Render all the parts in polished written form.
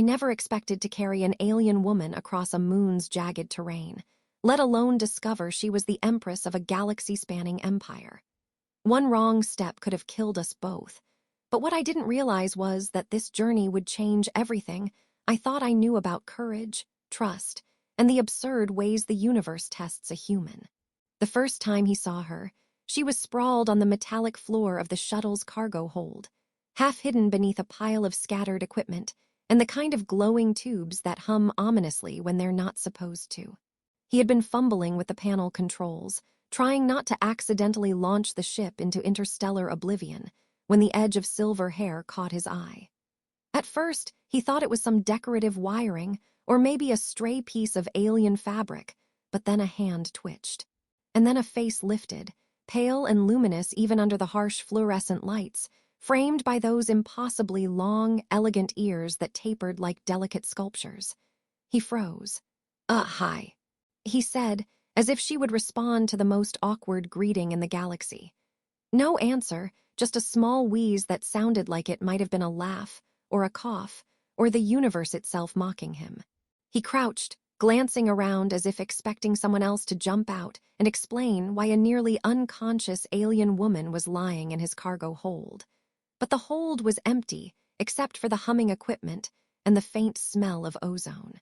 I never expected to carry an alien woman across a moon's jagged terrain, let alone discover she was the empress of a galaxy-spanning empire. One wrong step could have killed us both, but what I didn't realize was that this journey would change everything I thought I knew about courage, trust, and the absurd ways the universe tests a human. The first time he saw her, she was sprawled on the metallic floor of the shuttle's cargo hold, half hidden beneath a pile of scattered equipment and the kind of glowing tubes that hum ominously when they're not supposed to. He had been fumbling with the panel controls, trying not to accidentally launch the ship into interstellar oblivion, when the edge of silver hair caught his eye. At first, he thought it was some decorative wiring or maybe a stray piece of alien fabric, but then a hand twitched. And then a face lifted, pale and luminous even under the harsh fluorescent lights, framed by those impossibly long, elegant ears that tapered like delicate sculptures. He froze. Hi," he said, as if she would respond to the most awkward greeting in the galaxy. No answer, just a small wheeze that sounded like it might have been a laugh, or a cough, or the universe itself mocking him. He crouched, glancing around as if expecting someone else to jump out and explain why a nearly unconscious alien woman was lying in his cargo hold. But the hold was empty, except for the humming equipment and the faint smell of ozone.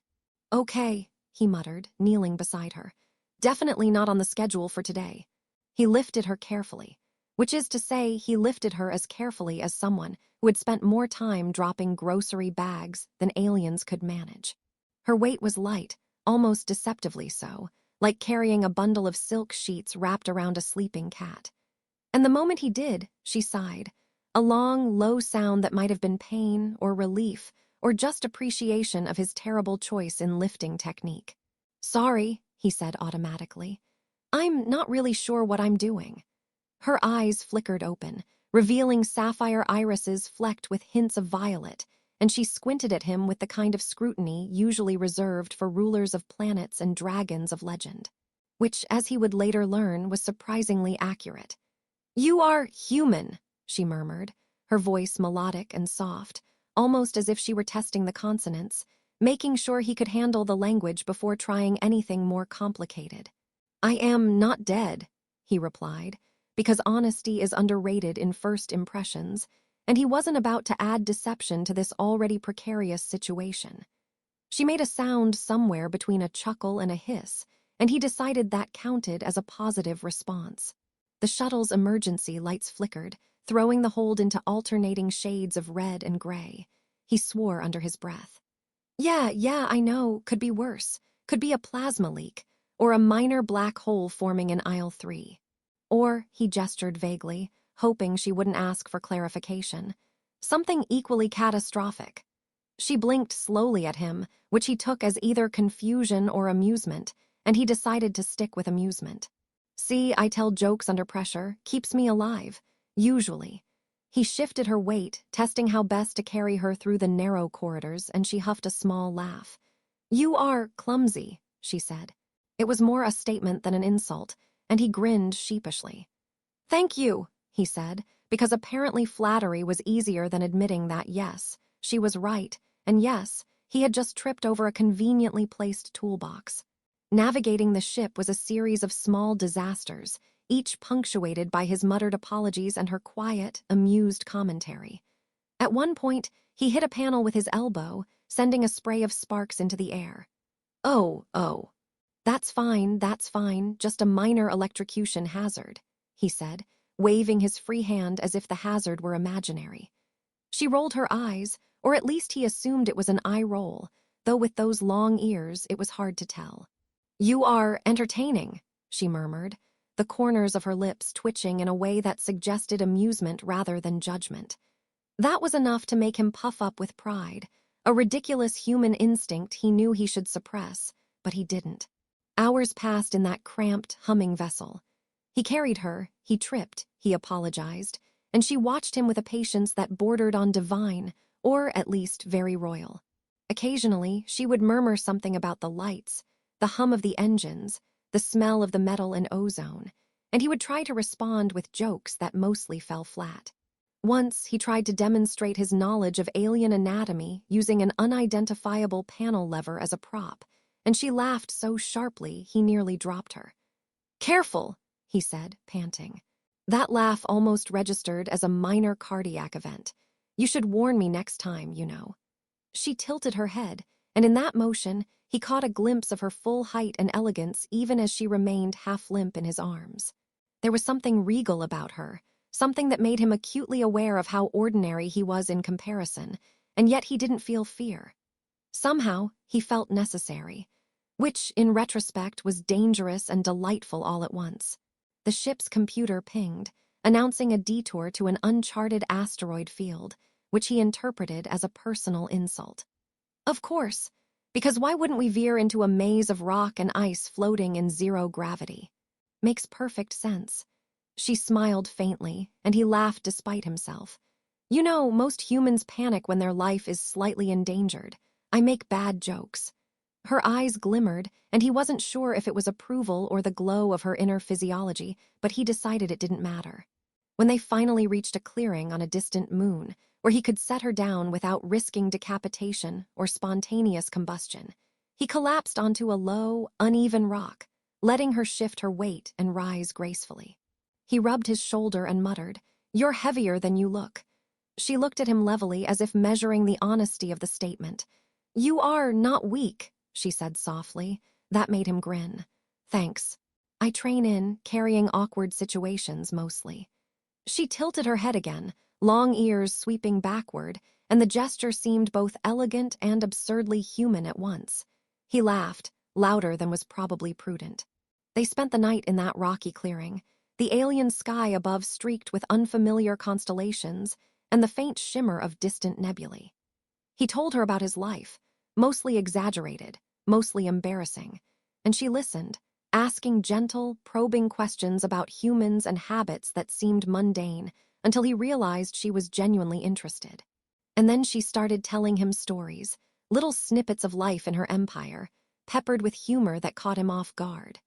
"Okay," he muttered, kneeling beside her. "Definitely not on the schedule for today." He lifted her carefully, which is to say he lifted her as carefully as someone who had spent more time dropping grocery bags than aliens could manage. Her weight was light, almost deceptively so, like carrying a bundle of silk sheets wrapped around a sleeping cat. And the moment he did, she sighed, a long, low sound that might have been pain or relief or just appreciation of his terrible choice in lifting technique. "Sorry," he said automatically. "I'm not really sure what I'm doing." Her eyes flickered open, revealing sapphire irises flecked with hints of violet, and she squinted at him with the kind of scrutiny usually reserved for rulers of planets and dragons of legend, which, as he would later learn, was surprisingly accurate. "You are human," she murmured, her voice melodic and soft, almost as if she were testing the consonants, making sure he could handle the language before trying anything more complicated. "I am not dead," he replied, because honesty is underrated in first impressions, and he wasn't about to add deception to this already precarious situation. She made a sound somewhere between a chuckle and a hiss, and he decided that counted as a positive response. The shuttle's emergency lights flickered, throwing the hold into alternating shades of red and gray. He swore under his breath. Yeah, I know, could be worse. Could be a plasma leak, or a minor black hole forming in aisle 3. Or, he gestured vaguely, hoping she wouldn't ask for clarification, something equally catastrophic. She blinked slowly at him, which he took as either confusion or amusement, and he decided to stick with amusement. "See, I tell jokes under pressure, keeps me alive, usually." He shifted her weight, testing how best to carry her through the narrow corridors, and she huffed a small laugh. "You are clumsy," she said. It was more a statement than an insult, and he grinned sheepishly. "Thank you," he said, because apparently flattery was easier than admitting that yes, she was right, and yes, he had just tripped over a conveniently placed toolbox. Navigating the ship was a series of small disasters, each punctuated by his muttered apologies and her quiet, amused commentary. At one point, he hit a panel with his elbow, sending a spray of sparks into the air. Oh. That's fine, just a minor electrocution hazard," he said, waving his free hand as if the hazard were imaginary. She rolled her eyes, or at least he assumed it was an eye roll, though with those long ears it was hard to tell. "You are entertaining," she murmured, the corners of her lips twitching in a way that suggested amusement rather than judgment. That was enough to make him puff up with pride, a ridiculous human instinct he knew he should suppress, but he didn't. Hours passed in that cramped, humming vessel. He carried her, he tripped, he apologized, and she watched him with a patience that bordered on divine, or at least very royal. Occasionally, she would murmur something about the lights, the hum of the engines, the smell of the metal and ozone, and he would try to respond with jokes that mostly fell flat. Once, he tried to demonstrate his knowledge of alien anatomy using an unidentifiable panel lever as a prop, and she laughed so sharply he nearly dropped her. "Careful," he said, panting. That laugh almost registered as a minor cardiac event. "You should warn me next time, you know." She tilted her head, and in that motion, he caught a glimpse of her full height and elegance even as she remained half limp in his arms. There was something regal about her, something that made him acutely aware of how ordinary he was in comparison, and yet he didn't feel fear. Somehow, he felt necessary, which, in retrospect, was dangerous and delightful all at once. The ship's computer pinged, announcing a detour to an uncharted asteroid field, which he interpreted as a personal insult. Of course, because why wouldn't we veer into a maze of rock and ice floating in zero gravity? Makes perfect sense. She smiled faintly, and he laughed despite himself. "You know, most humans panic when their life is slightly endangered. I make bad jokes." Her eyes glimmered, and he wasn't sure if it was approval or the glow of her inner physiology, but he decided it didn't matter. When they finally reached a clearing on a distant moon, where he could set her down without risking decapitation or spontaneous combustion, he collapsed onto a low, uneven rock, letting her shift her weight and rise gracefully. He rubbed his shoulder and muttered, "You're heavier than you look." She looked at him levelly as if measuring the honesty of the statement. "You are not weak," she said softly. That made him grin. "Thanks. I train in carrying awkward situations mostly." She tilted her head again, long ears sweeping backward, and the gesture seemed both elegant and absurdly human at once. He laughed, louder than was probably prudent. They spent the night in that rocky clearing, the alien sky above streaked with unfamiliar constellations and the faint shimmer of distant nebulae. He told her about his life, mostly exaggerated, mostly embarrassing, and she listened, asking gentle, probing questions about humans and habits that seemed mundane until he realized she was genuinely interested. And then she started telling him stories, little snippets of life in her empire, peppered with humor that caught him off guard.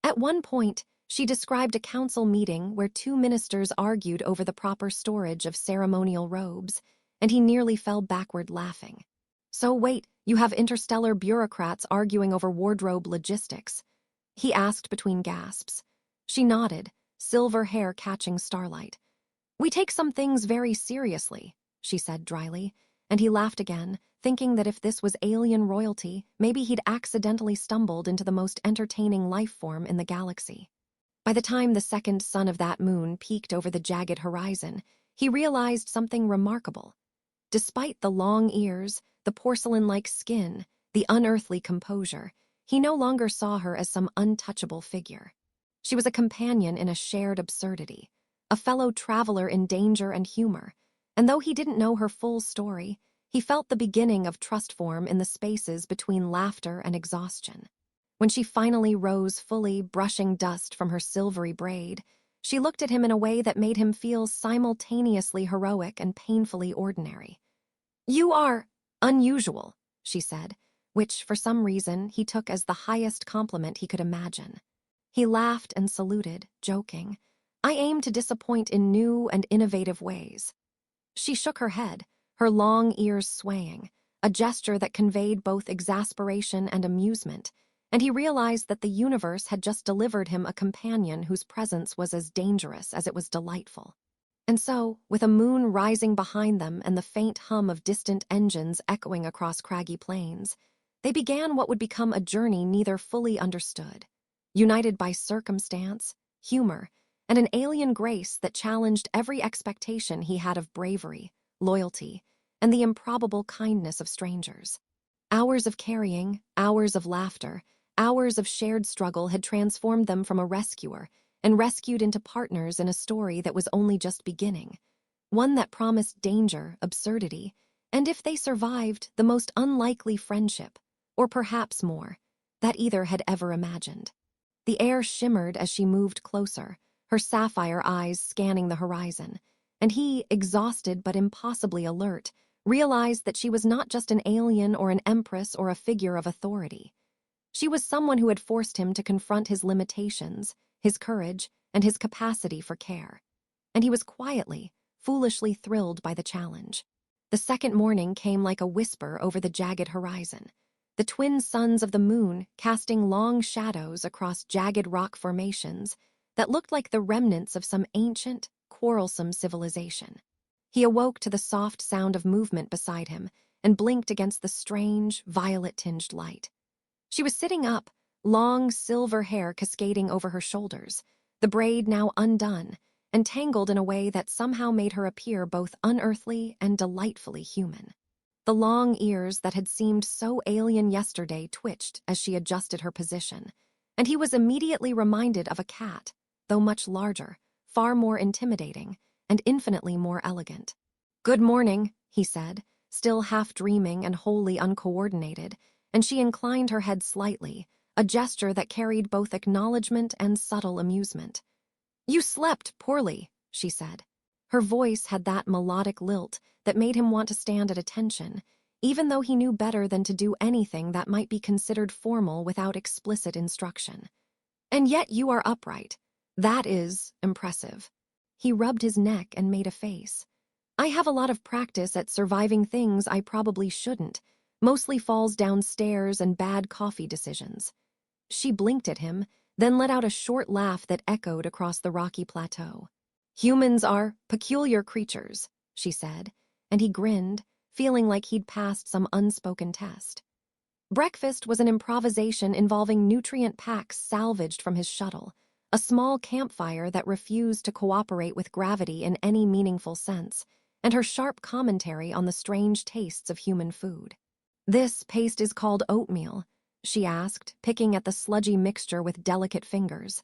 At one point, she described a council meeting where two ministers argued over the proper storage of ceremonial robes, and he nearly fell backward laughing. "So wait, you have interstellar bureaucrats arguing over wardrobe logistics?" he asked between gasps. She nodded, silver hair catching starlight. "We take some things very seriously," she said dryly, and he laughed again, thinking that if this was alien royalty, maybe he'd accidentally stumbled into the most entertaining life form in the galaxy. By the time the second sun of that moon peeked over the jagged horizon, he realized something remarkable. Despite the long ears, the porcelain-like skin, the unearthly composure, he no longer saw her as some untouchable figure. She was a companion in a shared absurdity, a fellow traveler in danger and humor, and though he didn't know her full story, he felt the beginning of trust form in the spaces between laughter and exhaustion. When she finally rose fully, brushing dust from her silvery braid, she looked at him in a way that made him feel simultaneously heroic and painfully ordinary. "You are unusual," she said, which, for some reason, he took as the highest compliment he could imagine. He laughed and saluted, joking. "I aim to disappoint in new and innovative ways." She shook her head, her long ears swaying, a gesture that conveyed both exasperation and amusement, and he realized that the universe had just delivered him a companion whose presence was as dangerous as it was delightful. And so, with a moon rising behind them and the faint hum of distant engines echoing across craggy plains, they began what would become a journey neither fully understood, united by circumstance, humor, and an alien grace that challenged every expectation he had of bravery, loyalty, and the improbable kindness of strangers. Hours of carrying, hours of laughter, hours of shared struggle had transformed them from a rescuer and rescued into partners in a story that was only just beginning, one that promised danger, absurdity, and if they survived, the most unlikely friendship, or perhaps more, that either had ever imagined. The air shimmered as she moved closer, her sapphire eyes scanning the horizon, and he, exhausted but impossibly alert, realized that she was not just an alien or an empress or a figure of authority. She was someone who had forced him to confront his limitations, his courage, and his capacity for care. And he was quietly, foolishly thrilled by the challenge. The second morning came like a whisper over the jagged horizon, the twin suns of the moon casting long shadows across jagged rock formations that looked like the remnants of some ancient, quarrelsome civilization. He awoke to the soft sound of movement beside him and blinked against the strange, violet-tinged light. She was sitting up, long silver hair cascading over her shoulders, the braid now undone, and tangled in a way that somehow made her appear both unearthly and delightfully human. The long ears that had seemed so alien yesterday twitched as she adjusted her position, and he was immediately reminded of a cat, though much larger, far more intimidating, and infinitely more elegant. "Good morning," he said, still half dreaming and wholly uncoordinated, and she inclined her head slightly, a gesture that carried both acknowledgement and subtle amusement. "You slept poorly," she said. Her voice had that melodic lilt that made him want to stand at attention, even though he knew better than to do anything that might be considered formal without explicit instruction. "And yet you are upright. That is impressive." He rubbed his neck and made a face. "I have a lot of practice at surviving things I probably shouldn't, mostly falls downstairs and bad coffee decisions." She blinked at him, then let out a short laugh that echoed across the rocky plateau. "Humans are peculiar creatures," she said, and he grinned, feeling like he'd passed some unspoken test. Breakfast was an improvisation involving nutrient packs salvaged from his shuttle, a small campfire that refused to cooperate with gravity in any meaningful sense, and her sharp commentary on the strange tastes of human food. "This paste is called oatmeal," she asked, picking at the sludgy mixture with delicate fingers.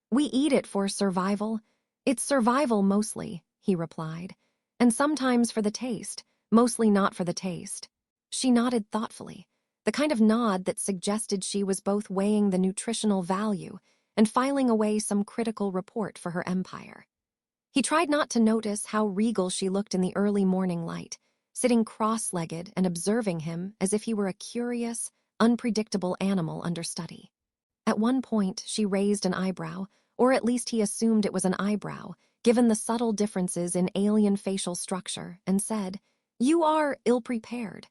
"We eat it for survival." "It's survival mostly," he replied, "and sometimes for the taste, mostly not for the taste." She nodded thoughtfully, the kind of nod that suggested she was both weighing the nutritional value and filing away some critical report for her empire. He tried not to notice how regal she looked in the early morning light, sitting cross-legged and observing him as if he were a curious, unpredictable animal under study. At one point, she raised an eyebrow, or at least he assumed it was an eyebrow, given the subtle differences in alien facial structure, and said, "You are ill-prepared."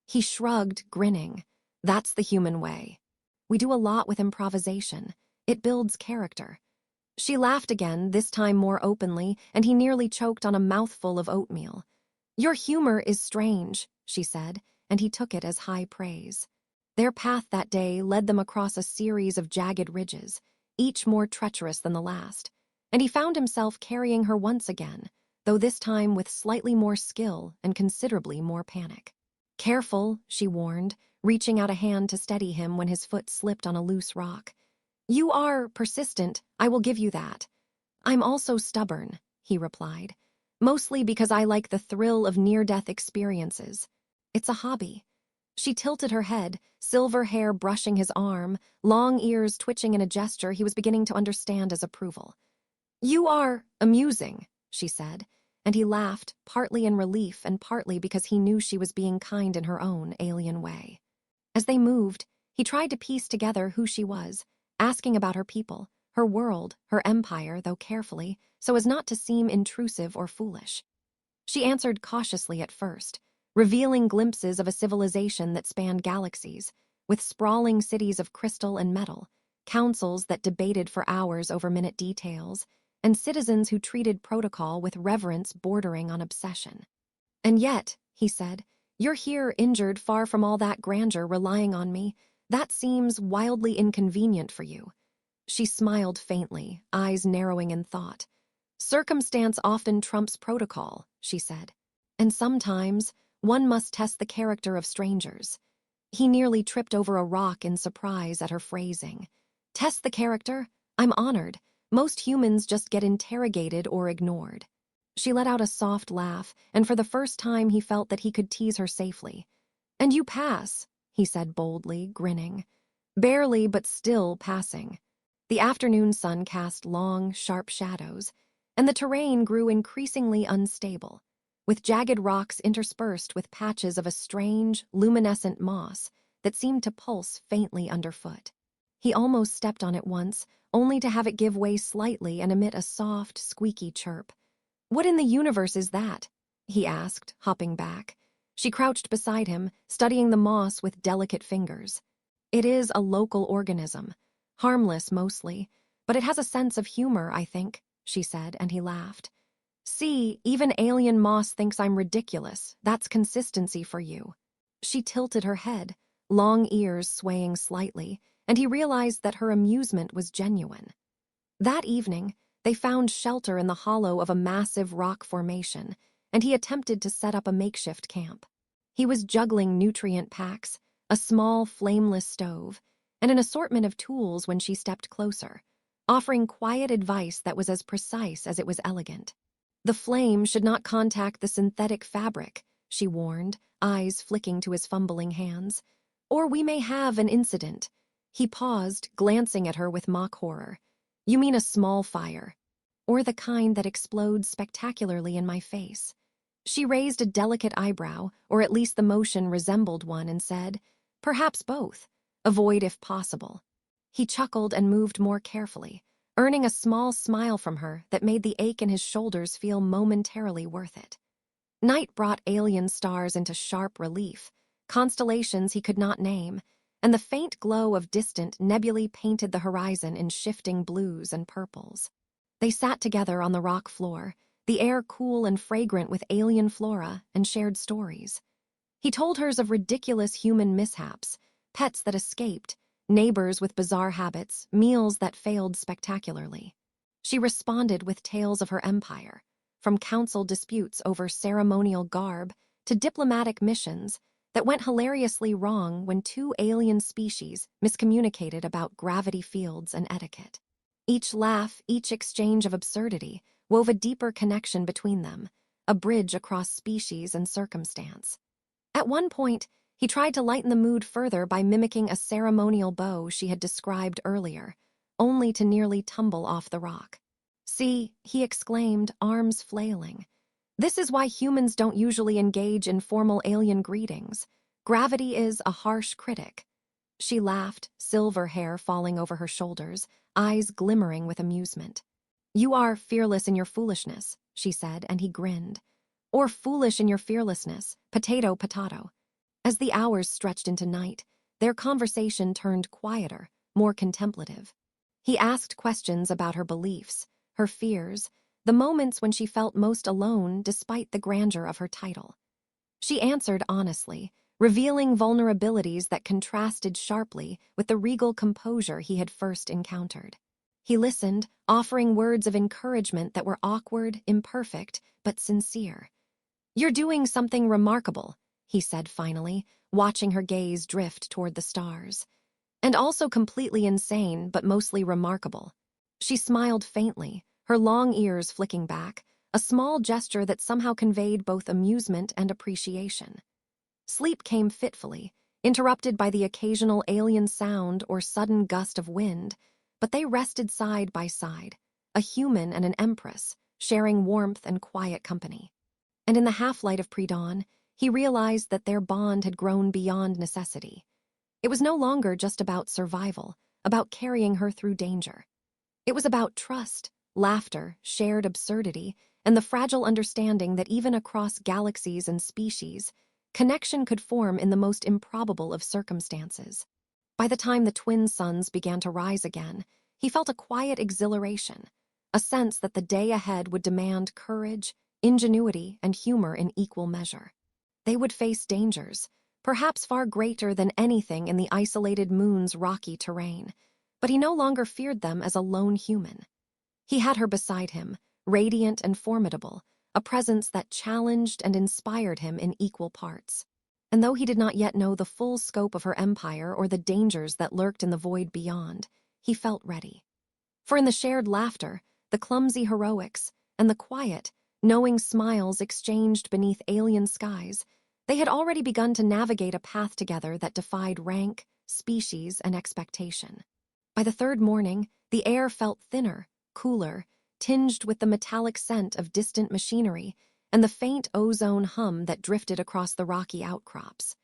He shrugged, grinning. "That's the human way. We do a lot with improvisation. It builds character." She laughed again, this time more openly, and he nearly choked on a mouthful of oatmeal. "Your humor is strange," she said, and he took it as high praise. Their path that day led them across a series of jagged ridges, each more treacherous than the last, and he found himself carrying her once again, though this time with slightly more skill and considerably more panic. "Careful," she warned, reaching out a hand to steady him when his foot slipped on a loose rock. "You are persistent, I will give you that." "I'm also stubborn," he replied, "mostly because I like the thrill of near-death experiences. It's a hobby." She tilted her head, silver hair brushing his arm, long ears twitching in a gesture he was beginning to understand as approval. "You are amusing," she said, and he laughed, partly in relief and partly because he knew she was being kind in her own alien way. As they moved, he tried to piece together who she was, asking about her people, her world, her empire, though carefully, so as not to seem intrusive or foolish. She answered cautiously at first, revealing glimpses of a civilization that spanned galaxies, with sprawling cities of crystal and metal, councils that debated for hours over minute details, and citizens who treated protocol with reverence bordering on obsession. "And yet," he said, "you're here injured far from all that grandeur relying on me. That seems wildly inconvenient for you." She smiled faintly, eyes narrowing in thought. "Circumstance often trumps protocol," she said. "And sometimes one must test the character of strangers." He nearly tripped over a rock in surprise at her phrasing. "Test the character? I'm honored. Most humans just get interrogated or ignored." She let out a soft laugh, and for the first time he felt that he could tease her safely. "And you pass," he said boldly, grinning. "Barely, but still passing." The afternoon sun cast long, sharp shadows, and the terrain grew increasingly unstable, with jagged rocks interspersed with patches of a strange, luminescent moss that seemed to pulse faintly underfoot. He almost stepped on it once, only to have it give way slightly and emit a soft, squeaky chirp. "What in the universe is that?" he asked, hopping back. She crouched beside him, studying the moss with delicate fingers. "It is a local organism. Harmless, mostly. But it has a sense of humor, I think," she said, and he laughed. "See, even alien moss thinks I'm ridiculous. That's consistency for you." She tilted her head, long ears swaying slightly, and he realized that her amusement was genuine. That evening, they found shelter in the hollow of a massive rock formation, and he attempted to set up a makeshift camp. He was juggling nutrient packs, a small, flameless stove, and an assortment of tools when she stepped closer, offering quiet advice that was as precise as it was elegant. "The flame should not contact the synthetic fabric," she warned, eyes flicking to his fumbling hands. "Or we may have an incident." He paused, glancing at her with mock horror. "You mean a small fire? Or the kind that explodes spectacularly in my face?" She raised a delicate eyebrow, or at least the motion resembled one, and said, "Perhaps both. Avoid if possible." He chuckled and moved more carefully, earning a small smile from her that made the ache in his shoulders feel momentarily worth it. Night brought alien stars into sharp relief, constellations he could not name, and the faint glow of distant nebulae painted the horizon in shifting blues and purples. They sat together on the rock floor, the air cool and fragrant with alien flora, and shared stories. He told hers of ridiculous human mishaps, pets that escaped, neighbors with bizarre habits, meals that failed spectacularly. She responded with tales of her empire, from council disputes over ceremonial garb to diplomatic missions that went hilariously wrong when two alien species miscommunicated about gravity fields and etiquette. Each laugh, each exchange of absurdity, wove a deeper connection between them, a bridge across species and circumstance. At one point, he tried to lighten the mood further by mimicking a ceremonial bow she had described earlier, only to nearly tumble off the rock. "See," he exclaimed, arms flailing. "This is why humans don't usually engage in formal alien greetings. Gravity is a harsh critic." She laughed, silver hair falling over her shoulders, eyes glimmering with amusement. "You are fearless in your foolishness," she said, and he grinned. "Or foolish in your fearlessness, potato, potato." As the hours stretched into night, their conversation turned quieter, more contemplative. He asked questions about her beliefs, her fears, the moments when she felt most alone despite the grandeur of her title. She answered honestly, revealing vulnerabilities that contrasted sharply with the regal composure he had first encountered. He listened, offering words of encouragement that were awkward, imperfect, but sincere. "You're doing something remarkable," he said finally, watching her gaze drift toward the stars. "And also completely insane, but mostly remarkable." She smiled faintly, her long ears flicking back, a small gesture that somehow conveyed both amusement and appreciation. Sleep came fitfully, interrupted by the occasional alien sound or sudden gust of wind, but they rested side by side, a human and an empress, sharing warmth and quiet company. And in the half-light of pre-dawn, he realized that their bond had grown beyond necessity. It was no longer just about survival, about carrying her through danger. It was about trust, laughter, shared absurdity, and the fragile understanding that even across galaxies and species, connection could form in the most improbable of circumstances. By the time the twin suns began to rise again, he felt a quiet exhilaration, a sense that the day ahead would demand courage, ingenuity, and humor in equal measure. They would face dangers, perhaps far greater than anything in the isolated moon's rocky terrain, but he no longer feared them as a lone human. He had her beside him, radiant and formidable, a presence that challenged and inspired him in equal parts. And though he did not yet know the full scope of her empire or the dangers that lurked in the void beyond, he felt ready. For in the shared laughter, the clumsy heroics, and the quiet, knowing smiles exchanged beneath alien skies, they had already begun to navigate a path together that defied rank, species, and expectation. By the third morning, the air felt thinner, cooler, tinged with the metallic scent of distant machinery and the faint ozone hum that drifted across the rocky outcrops.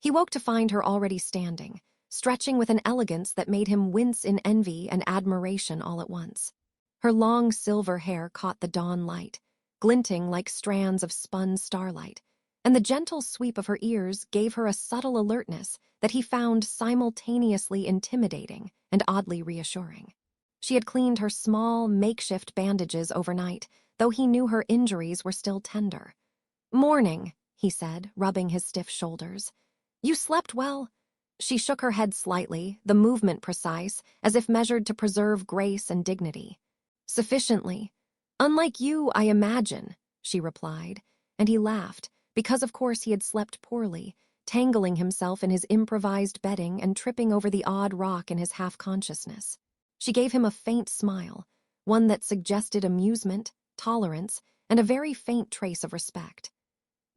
He woke to find her already standing, stretching with an elegance that made him wince in envy and admiration all at once. Her long silver hair caught the dawn light, glinting like strands of spun starlight, and the gentle sweep of her ears gave her a subtle alertness that he found simultaneously intimidating and oddly reassuring. She had cleaned her small, makeshift bandages overnight, though he knew her injuries were still tender. "Morning," he said, rubbing his stiff shoulders. "You slept well?" She shook her head slightly, the movement precise, as if measured to preserve grace and dignity. "Sufficiently. Unlike you, I imagine," she replied, and he laughed, because of course he had slept poorly, tangling himself in his improvised bedding and tripping over the odd rock in his half-consciousness. She gave him a faint smile, one that suggested amusement, tolerance, and a very faint trace of respect.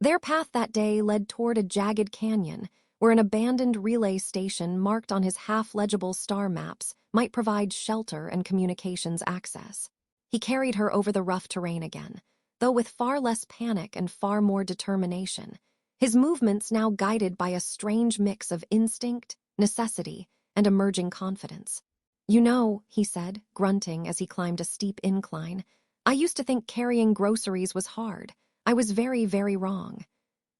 Their path that day led toward a jagged canyon, where an abandoned relay station marked on his half-legible star maps might provide shelter and communications access. He carried her over the rough terrain again, though with far less panic and far more determination, his movements now guided by a strange mix of instinct, necessity, and emerging confidence. "You know," he said, grunting as he climbed a steep incline, "I used to think carrying groceries was hard. I was very, very wrong."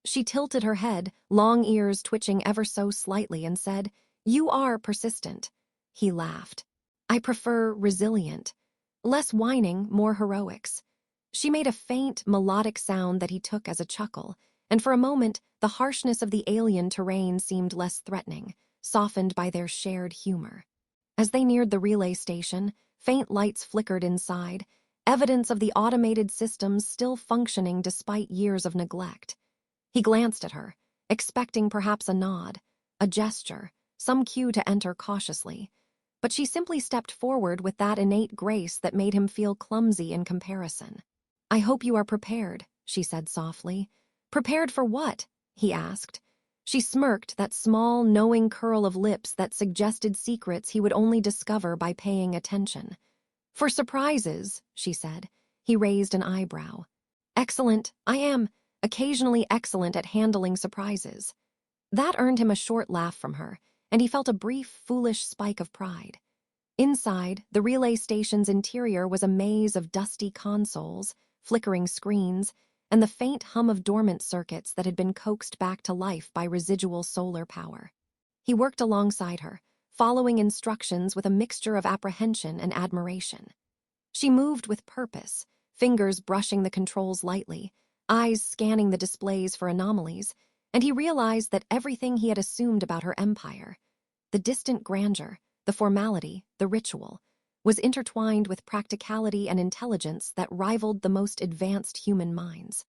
She tilted her head, long ears twitching ever so slightly, and said, "You are persistent." He laughed. "I prefer resilient. Less whining, more heroics." She made a faint, melodic sound that he took as a chuckle, and for a moment the harshness of the alien terrain seemed less threatening, softened by their shared humor. As they neared the relay station, faint lights flickered inside, evidence of the automated systems still functioning despite years of neglect. He glanced at her, expecting perhaps a nod, a gesture, some cue to enter cautiously, but she simply stepped forward with that innate grace that made him feel clumsy in comparison. "I hope you are prepared," she said softly. "Prepared for what?" he asked. She smirked, that small, knowing curl of lips that suggested secrets he would only discover by paying attention. "For surprises," she said. He raised an eyebrow. "Excellent, I am occasionally excellent at handling surprises." That earned him a short laugh from her, and he felt a brief, foolish spike of pride. Inside, the relay station's interior was a maze of dusty consoles, flickering screens, and the faint hum of dormant circuits that had been coaxed back to life by residual solar power. He worked alongside her, following instructions with a mixture of apprehension and admiration. She moved with purpose, fingers brushing the controls lightly, eyes scanning the displays for anomalies, and he realized that everything he had assumed about her empire, the distant grandeur, the formality, the ritual, was intertwined with practicality and intelligence that rivaled the most advanced human minds.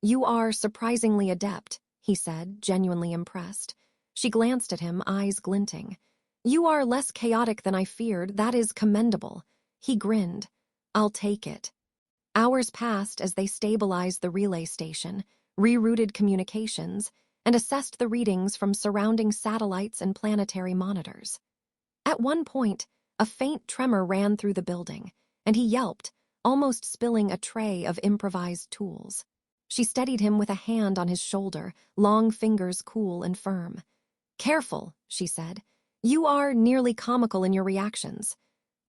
"You are surprisingly adept," he said, genuinely impressed. She glanced at him, eyes glinting. "You are less chaotic than I feared. That is commendable." He grinned. "I'll take it." Hours passed as they stabilized the relay station, rerouted communications, and assessed the readings from surrounding satellites and planetary monitors. At one point, a faint tremor ran through the building, and he yelped, almost spilling a tray of improvised tools. She steadied him with a hand on his shoulder, long fingers cool and firm. "Careful," she said. "You are nearly comical in your reactions."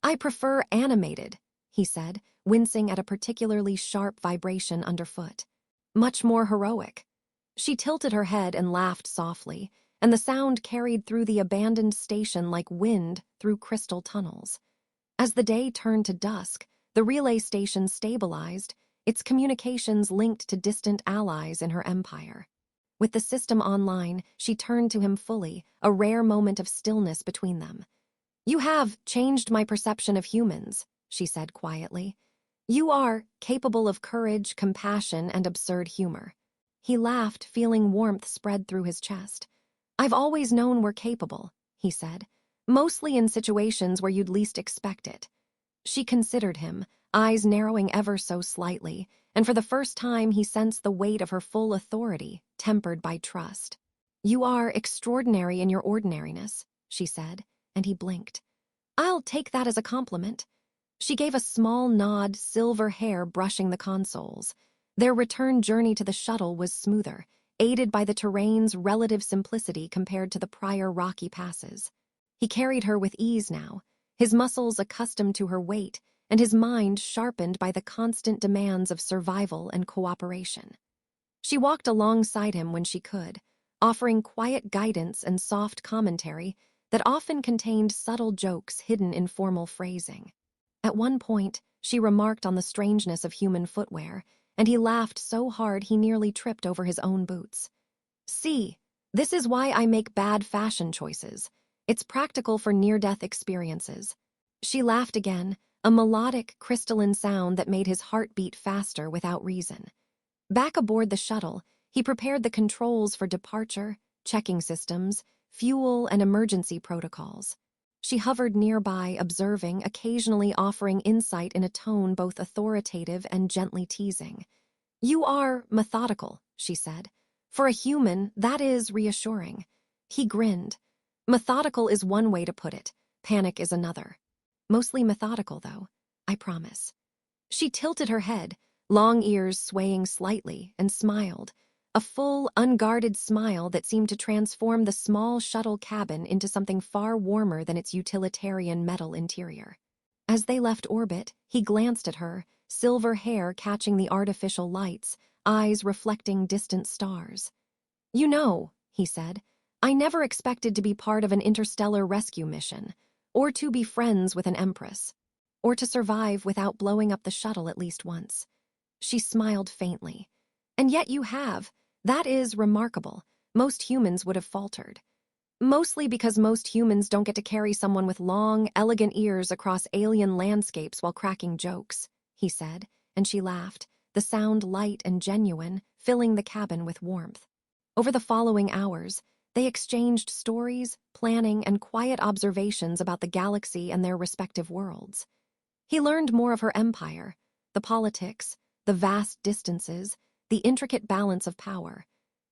"I prefer animated," he said, wincing at a particularly sharp vibration underfoot. "Much more heroic." She tilted her head and laughed softly, and the sound carried through the abandoned station like wind through crystal tunnels. As the day turned to dusk, the relay station stabilized, its communications linked to distant allies in her empire. With the system online, she turned to him fully, a rare moment of stillness between them. "You have changed my perception of humans," she said quietly. "You are capable of courage, compassion, and absurd humor." He laughed, feeling warmth spread through his chest. "I've always known we're capable," he said, "mostly in situations where you'd least expect it." She considered him, eyes narrowing ever so slightly, and for the first time he sensed the weight of her full authority, tempered by trust. "You are extraordinary in your ordinariness," she said, and he blinked. "I'll take that as a compliment." She gave a small nod, silver hair brushing the consoles. Their return journey to the shuttle was smoother, aided by the terrain's relative simplicity compared to the prior rocky passes. He carried her with ease now, his muscles accustomed to her weight, and his mind sharpened by the constant demands of survival and cooperation. She walked alongside him when she could, offering quiet guidance and soft commentary that often contained subtle jokes hidden in formal phrasing. At one point, she remarked on the strangeness of human footwear, and he laughed so hard he nearly tripped over his own boots. "See, this is why I make bad fashion choices. It's practical for near-death experiences." She laughed again, a melodic, crystalline sound that made his heart beat faster without reason. Back aboard the shuttle, he prepared the controls for departure, checking systems, fuel, and emergency protocols. She hovered nearby, observing, occasionally offering insight in a tone both authoritative and gently teasing. "You are methodical," she said. "For a human, that is reassuring." He grinned. "Methodical is one way to put it. Panic is another. Mostly methodical, though, I promise." She tilted her head, long ears swaying slightly, and smiled. A full, unguarded smile that seemed to transform the small shuttle cabin into something far warmer than its utilitarian metal interior. As they left orbit, he glanced at her, silver hair catching the artificial lights, eyes reflecting distant stars. "You know," he said, "I never expected to be part of an interstellar rescue mission, or to be friends with an empress, or to survive without blowing up the shuttle at least once." She smiled faintly. "And yet you have. That is remarkable. Most humans would have faltered." "Mostly because most humans don't get to carry someone with long, elegant ears across alien landscapes while cracking jokes," he said, and she laughed, the sound light and genuine, filling the cabin with warmth. Over the following hours, they exchanged stories, planning, and quiet observations about the galaxy and their respective worlds. He learned more of her empire, the politics, the vast distances, the intricate balance of power,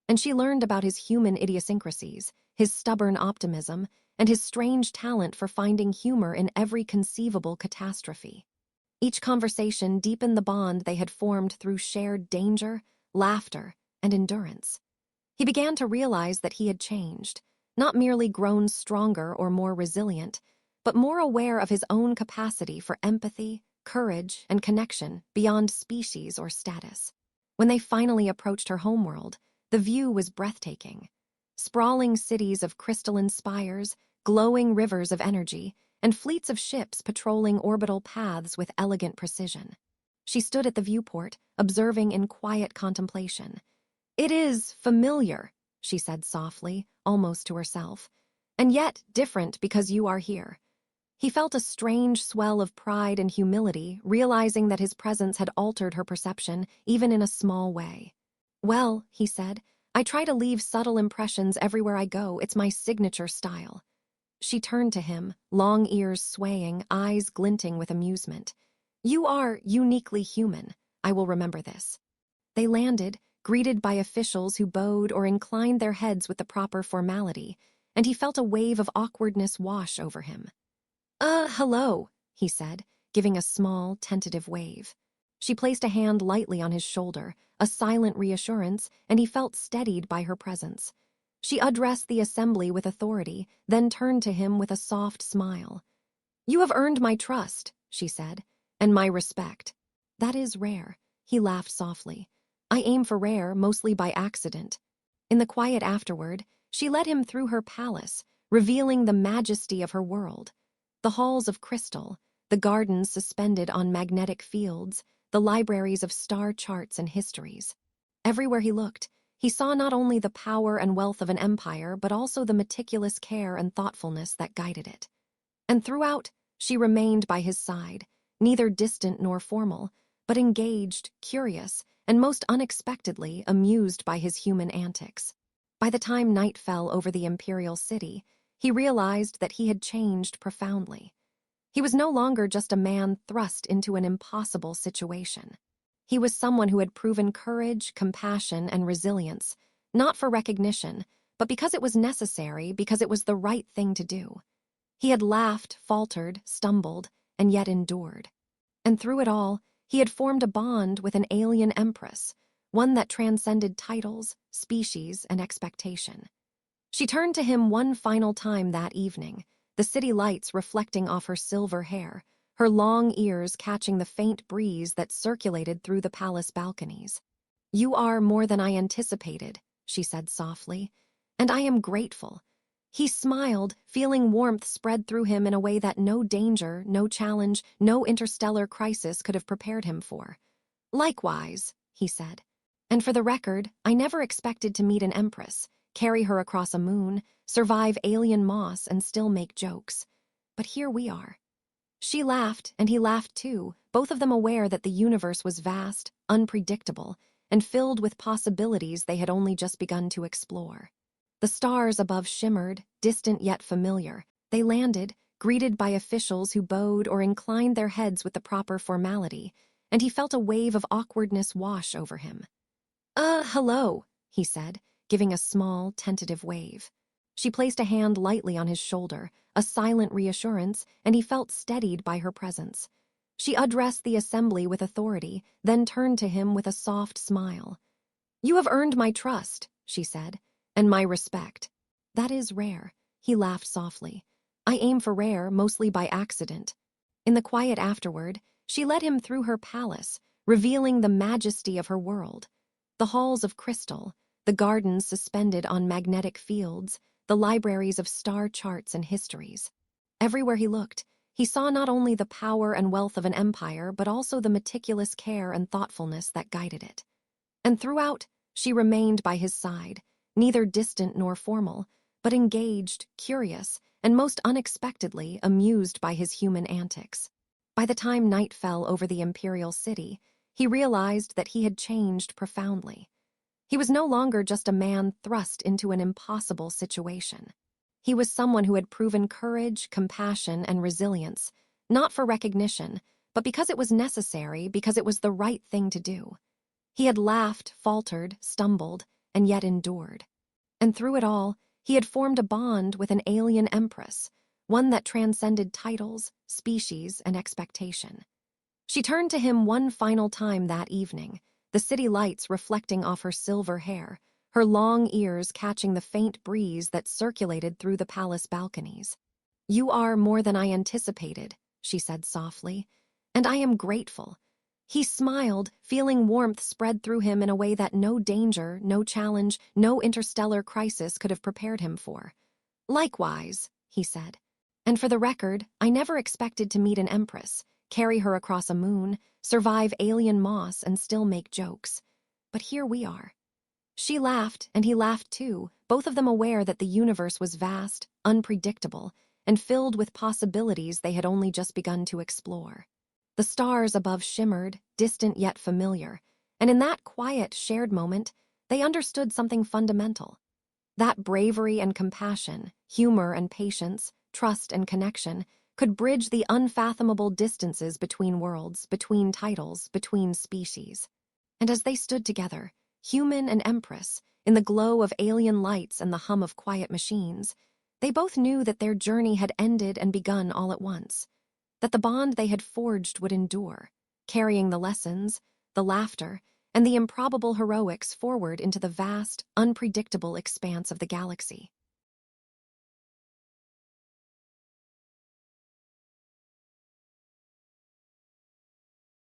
and she learned about his human idiosyncrasies, his stubborn optimism, and his strange talent for finding humor in every conceivable catastrophe. Each conversation deepened the bond they had formed through shared danger, laughter, and endurance. He began to realize that he had changed, not merely grown stronger or more resilient, but more aware of his own capacity for empathy, courage, and connection beyond species or status. When they finally approached her homeworld, the view was breathtaking. Sprawling cities of crystalline spires, glowing rivers of energy, and fleets of ships patrolling orbital paths with elegant precision. She stood at the viewport, observing in quiet contemplation. "It is familiar," she said softly, almost to herself, "and yet different because you are here." He felt a strange swell of pride and humility, realizing that his presence had altered her perception, even in a small way. "Well," he said, "I try to leave subtle impressions everywhere I go. It's my signature style." She turned to him, long ears swaying, eyes glinting with amusement. "You are uniquely human. I will remember this." They landed, greeted by officials who bowed or inclined their heads with the proper formality, and he felt a wave of awkwardness wash over him. Hello," he said, giving a small, tentative wave. She placed a hand lightly on his shoulder, a silent reassurance, and he felt steadied by her presence. She addressed the assembly with authority, then turned to him with a soft smile. "You have earned my trust," she said, "and my respect." "That is rare," he laughed softly. "I aim for rare, mostly by accident." In the quiet afterward, she led him through her palace, revealing the majesty of her world. The halls of crystal, the gardens suspended on magnetic fields, the libraries of star charts and histories. Everywhere he looked, he saw not only the power and wealth of an empire, but also the meticulous care and thoughtfulness that guided it. And throughout, she remained by his side, neither distant nor formal, but engaged, curious, and most unexpectedly amused by his human antics. By the time night fell over the imperial city, he realized that he had changed profoundly. He was no longer just a man thrust into an impossible situation. He was someone who had proven courage, compassion, and resilience, not for recognition, but because it was necessary, because it was the right thing to do. He had laughed, faltered, stumbled, and yet endured. And through it all, he had formed a bond with an alien empress, one that transcended titles, species, and expectation. She turned to him one final time that evening, the city lights reflecting off her silver hair, her long ears catching the faint breeze that circulated through the palace balconies. "You are more than I anticipated," she said softly, "and I am grateful." He smiled, feeling warmth spread through him in a way that no danger, no challenge, no interstellar crisis could have prepared him for. "Likewise," he said. "And for the record, I never expected to meet an empress, carry her across a moon, survive alien moss, and still make jokes. But here we are." She laughed, and he laughed too, both of them aware that the universe was vast, unpredictable, and filled with possibilities they had only just begun to explore. The stars above shimmered, distant yet familiar. They landed, greeted by officials who bowed or inclined their heads with the proper formality, and he felt a wave of awkwardness wash over him. Hello," he said, giving a small, tentative wave. She placed a hand lightly on his shoulder, a silent reassurance, and he felt steadied by her presence. She addressed the assembly with authority, then turned to him with a soft smile. "You have earned my trust," she said, "and my respect." "That is rare," he laughed softly. "I aim for rare, mostly by accident." In the quiet afterward, she led him through her palace, revealing the majesty of her world. The halls of crystal, the gardens suspended on magnetic fields, the libraries of star charts and histories. Everywhere he looked, he saw not only the power and wealth of an empire, but also the meticulous care and thoughtfulness that guided it. And throughout, she remained by his side, neither distant nor formal, but engaged, curious, and most unexpectedly amused by his human antics. By the time night fell over the imperial city, he realized that he had changed profoundly. He was no longer just a man thrust into an impossible situation. He was someone who had proven courage, compassion, and resilience, not for recognition, but because it was necessary, because it was the right thing to do. He had laughed, faltered, stumbled, and yet endured. And through it all, he had formed a bond with an alien empress, one that transcended titles, species, and expectation. She turned to him one final time that evening, the city lights reflecting off her silver hair, her long ears catching the faint breeze that circulated through the palace balconies. "You are more than I anticipated," she said softly, "and I am grateful." He smiled, feeling warmth spread through him in a way that no danger, no challenge, no interstellar crisis could have prepared him for. "Likewise," he said. "And for the record, I never expected to meet an empress, carry her across a moon, survive alien moss, and still make jokes. But here we are." She laughed, and he laughed too, both of them aware that the universe was vast, unpredictable, and filled with possibilities they had only just begun to explore. The stars above shimmered, distant yet familiar, and in that quiet, shared moment, they understood something fundamental. That bravery and compassion, humor and patience, trust and connection, could bridge the unfathomable distances between worlds, between titles, between species. And as they stood together, human and empress, in the glow of alien lights and the hum of quiet machines, they both knew that their journey had ended and begun all at once, that the bond they had forged would endure, carrying the lessons, the laughter, and the improbable heroics forward into the vast, unpredictable expanse of the galaxy.